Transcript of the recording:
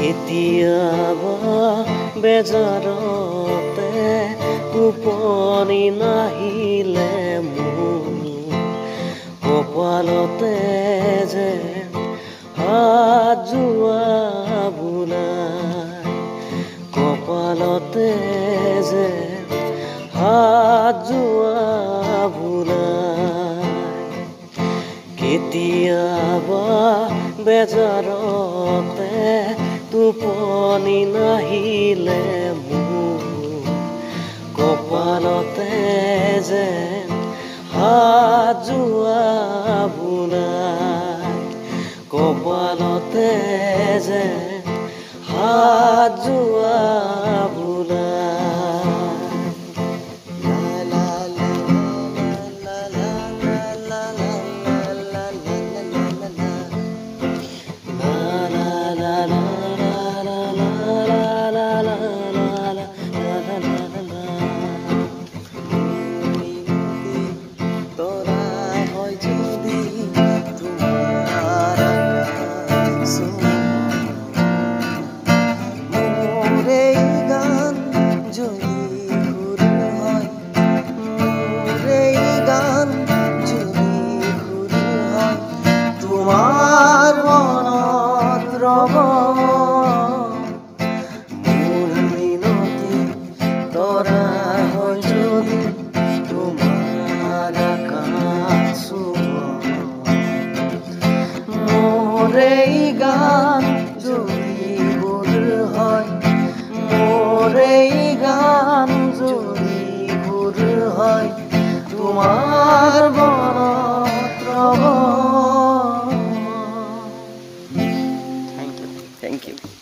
কেতিয়াবা বেজাৰতে টোপনি নাহিলে মোৰ কপালতে যে হাত যোৱা বোলাই কপালতে যে হাত যোৱা বোলাই কেতিয়াবা বেজাৰতে টোপনি নাহিলে মোৰ কপালতে যে হাত যোৱা বোলাই কপালতে যে হাত যোৱা তোমাৰ মনত ৰব মোৰ মিনতি তৰা হৈ যদি তোমাৰ আকাশ মোৰ এই গান যদি ভুল হয় মোৰ এই গান যদি ভুল হয় তোমাৰ মনত ৰব Thank you.